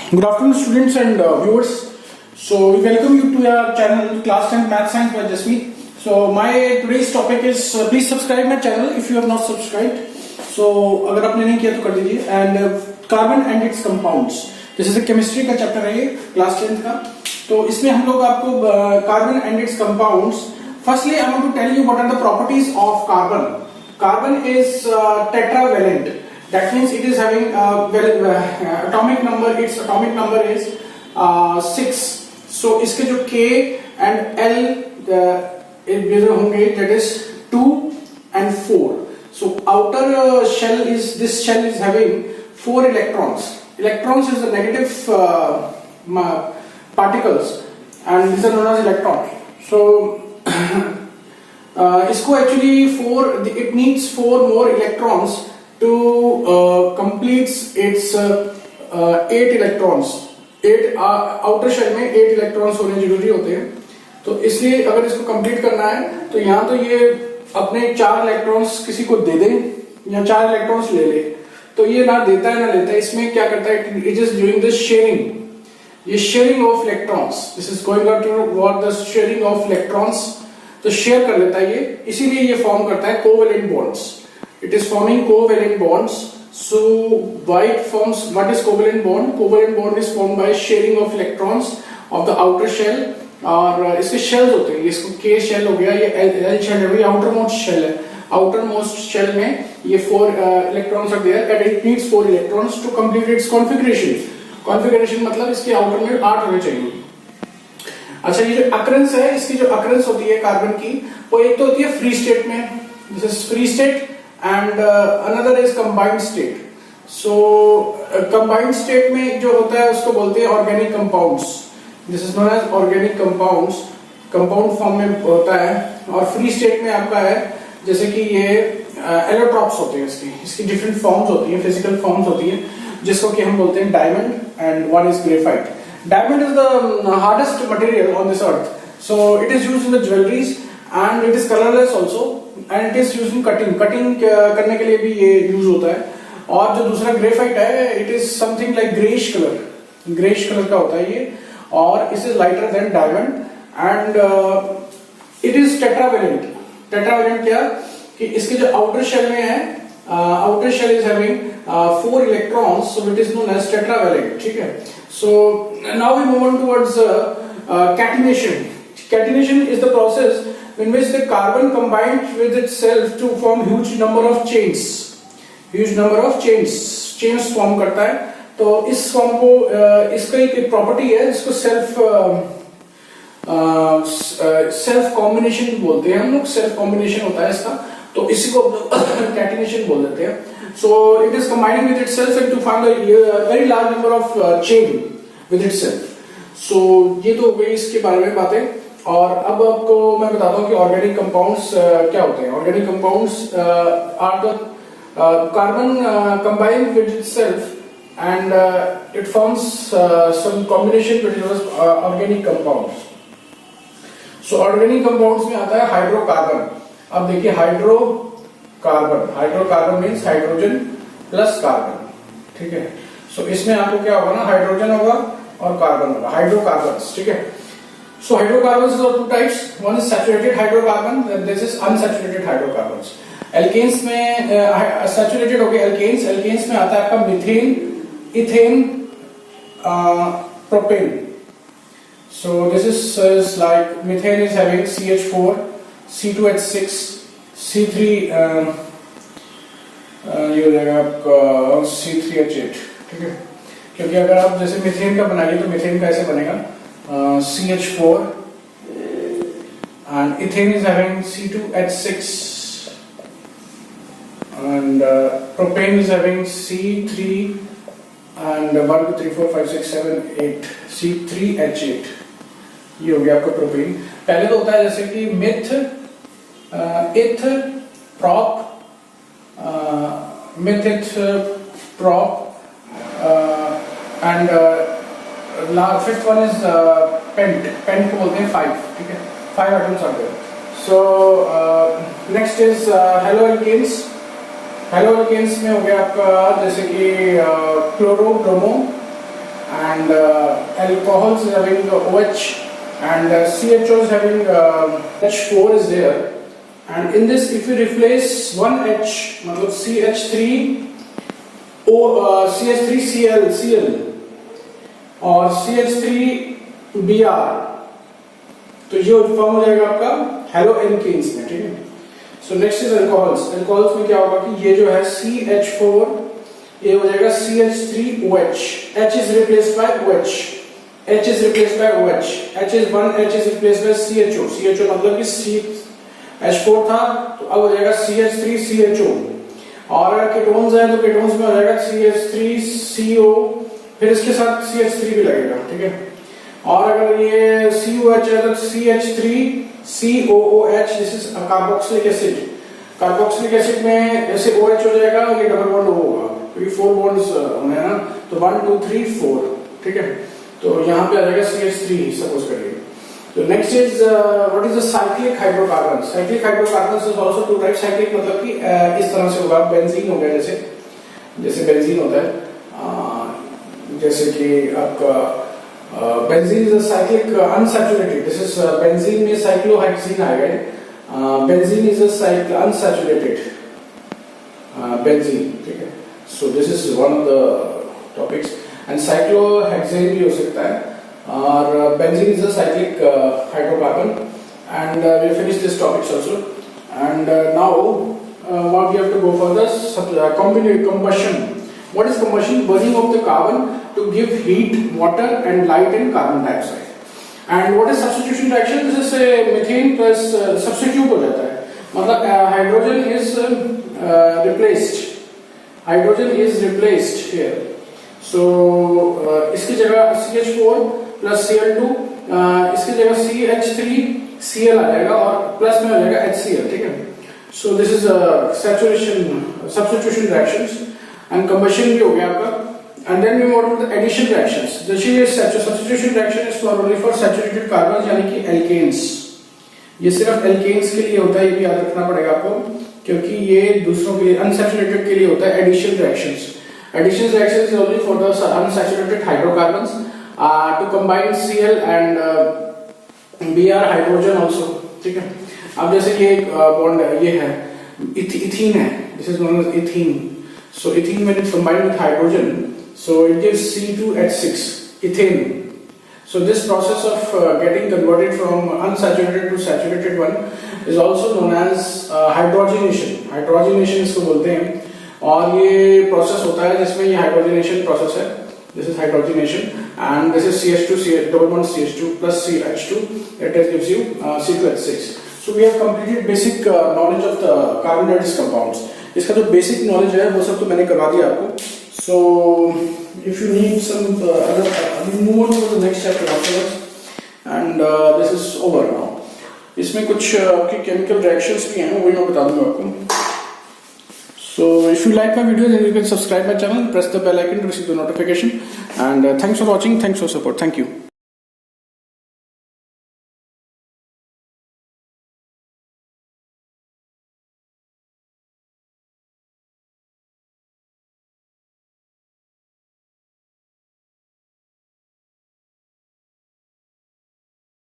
Good afternoon, students and viewers. So we welcome you to our channel Class 10 Math Science by Jasmeet. So my today's topic is please subscribe my channel if you have not subscribed. So अगर आपने नहीं किया तो कर दीजिए. And carbon and its compounds. This is a chemistry का chapter है ये class 10 का. तो इसमें हम लोग आपको carbon and its compounds. Firstly, I want to tell you what are the properties of carbon. Carbon is tetravalent. That means it is having atomic number. Its atomic number is 6. So इसके जो K and L होंगे, that is 2 and 4. So outer shell is this shell is having 4 electrons. Electrons is the negative particles, and these are known as electrons. So इसको actually it needs 4 more electrons to completes its 8 electrons. 8 outer shell में 8 electrons होने जरूरी होते हैं. तो इसलिए अगर इसको कंप्लीट करना है तो यहाँ तो ये अपने 4 इलेक्ट्रॉन्स किसी को दे दे या 4 इलेक्ट्रॉन्स ले ले, तो ये ना देता है ना लेता है. इसमें क्या करता है, it is doing this sharing. ये sharing of electrons, this is going to what the sharing of electrons. तो शेयर कर लेता है ये, इसीलिए ये फॉर्म करता है covalent bonds. It is forming covalent bonds. So why it forms, what is covalent bond? Covalent bond is formed by sharing of electrons of the outer shell. और इसके शेल्स होते हैं, इसको के शेल हो गया, ये एल शेल है, ये आउटर मोस्ट शेल है. आउटर मोस्ट शेल में ये 4 electrons are there and it needs 4 electrons to complete its configuration. Configuration मतलब इसके आउटर में 8 होने चाहिए. अच्छा, ये जो अकरेंस है, इसकी जो अकरेंस होती है कार्बन की, वो एक तो होती है फ्री स्टेट में, this is free state, and another is combined state. So combined state में जो होता है उसको बोलते हैं organic compounds. This is known as organic compounds. Compound form में होता है. और फ्री स्टेट में आपका है जैसे कि ये एलोट्रॉप्स होते हैं, इसकी डिफरेंट फॉर्म्स होती हैं, फिजिकल फॉर्म्स होती हैं, जिसको कि हम बोलते हैं diamond and one is graphite. Diamond is the hardest material on this earth, so it is used in the jewelries and it is colorless also, and it is used in cutting. Cutting करने के लिए भी ये use होता है. और जो दूसरा ग्रेफाइट है, it is something like greyish color. Greyish color का होता है ये, और it is lighter than diamond and it is tetravalent. Tetravalent क्या कि इसके जो outer shell में है, outer shell is having 4 electrons, so it is known as tetravalent. ठीक है. So now we move on towards catenation. Catenation is the process in which the carbon combines with itself to form huge number of chains. Huge number of chains form करता है. तो इस form को इसका एक property है जिसको self combination बोलते हैं हम लोग. सेल्फ कॉम्बिनेशन होता है इसका, तो इसी को कैटिनेशन बोल देते हैं. So it is combining with itself and to find a very large number of chain with itself. So ये तो हो गई इसके बारे में बातें. और अब आपको मैं बताता हूँ कि ऑर्गेनिक कंपाउंड्स क्या होते हैं. Organic compounds are the carbon combined with itself and it forms some combination with organic compounds. So organic compounds में आता है हाइड्रोकार्बन. अब देखिए hydrocarbon means hydrogen plus carbon. ठीक है. सो इसमें आपको क्या होगा ना, हाइड्रोजन होगा और कार्बन होगा, हाइड्रोकार्बन्स. ठीक है. So hydrocarbons are 2 types. One is saturated hydrocarbon, this is unsaturated hydrocarbons. Alkanes में सैचुरेटेड हो गए एल्केन्स. एल्केन्स में आता है आपका methane, ethane, propane. So this is like methane is having CH4, C2H6, C3 ये हो जाएगा आपका C3H8. ठीक है. क्योंकि अगर आप जैसे मीथेन का बनाइए तो मीथेन का ऐसे बनेगा CH4 and ethane is having C2H6 and propane is having C3 and 1 2 3 4 5 6 7 8 C3H8. ये हो गया आपका प्रोपेन. पहले तो होता है जैसे कि मिथ, इथ, prop, myth, prop, and fifth one is pent. Pent को बोलते हैं 5. ठीक है. 5 atoms are there. So next is haloalkanes. Haloalkanes में हो गया आपका जैसे कि chloro, bromo, and alcohols is having OH, and CHO is having H4 is there. And in this, if we replace one H, मतलब CH3CL और CH3Br, तो ये फॉर्म हो जाएगा आपका हेलो एल्केन्स में, ठीक है। So next is alcohols. Alcohols में क्या होगा कि ये जो है CH4, ये हो जाएगा CH3OH, H is replaced by OH, H is replaced by OH, H is replaced by CHO, CHO मतलब कि H4 था तो अब हो जाएगा CH3CHO। और अगर कीटोन्स है तो कीटोन्स में हो जाएगा CH3CO, फिर इसके साथ CH3 भी लगेगा, ठीक है। और अगर ये COH है तो CH3COOH, this is carboxylic acid. Carboxylic acid में जैसे OH हो जाएगा और ये डबल बॉन्ड होगा क्योंकि 4 बॉन्ड्स होंगे ना, तो 1 2 3 4, ठीक है। तो यहाँ पे आ जाएगा CH3 सपोज करिए। तो next is what is the cyclic hydrocarbon. Cyclic hydrocarbon is also two type. Cyclic मतलब कि इस तरह से होगा, बेंजीन हो गया, जैसे बेंजीन होता है, जैसे कि आपका benzene is a cyclic unsaturated. This is benzene में साइक्लोहेक्सीन आएगा। Benzene is a cyclic unsaturated benzene, ठीक है। So this is one of the topics. And cyclohexane भी हो सकता है, और benzene is a cyclic hydrocarbon. And we finish this topics also. And now what we have to go for the combustion. What is combustion? Burning of the carbon to give heat, water and light in carbon dioxide. And what is substitution reaction? This is a methane plus substitute हो जाता है, मतलब hydrogen is replaced. Hydrogen is replaced here. So इसकी जगह CH4 plus Cl2, इसकी जगह CH3Cl आ जाएगा और प्लस में आ जाएगा HCl, ठीक है। So this is substitution reactions. And combustion भी हो गया आपका। And then we move on to the addition reactions. जैसे ये substitution reaction is only for saturated carbons, यानी कि alkanes। ये सिर्फ alkanes के लिए होता है, ये भी याद रखना पड़ेगा आपको, क्योंकि ये दूसरों के लिए unsaturated के लिए होता है addition reactions. Addition reactions is only for the unsaturated hydrocarbons to combine Cl and Br hydrogen also, ठीक है। अब जैसे ये बॉन्ड है, ये है इथीन है, this is known as ethene. So ethene when it's combined with hydrogen, so it gives C2H6, ethane. So this process of getting converted from unsaturated to saturated one is also known as hydrogenation. Hydrogenation इसको बोलते हैं, और ये process होता है जिसमें ये hydrogenation process है. This is hydrogenation, and this is CH2 double bond CH2 plus CH2. It gives you C2H6. So we have completed basic knowledge of the carbon dioxide compounds. इसका जो बेसिक नॉलेज है वो सब तो मैंने करवा दिया आपको। So if you need some other move on to the next chapter afterwards, and this is over now. इसमें कुछ आपके केमिकल रिएक्शंस भी हैं, वही मैं बता दूंगा आपको। So if you like my video then you can subscribe my channel, press the bell icon to receive the notification, and thanks for watching, thanks for support, thank you.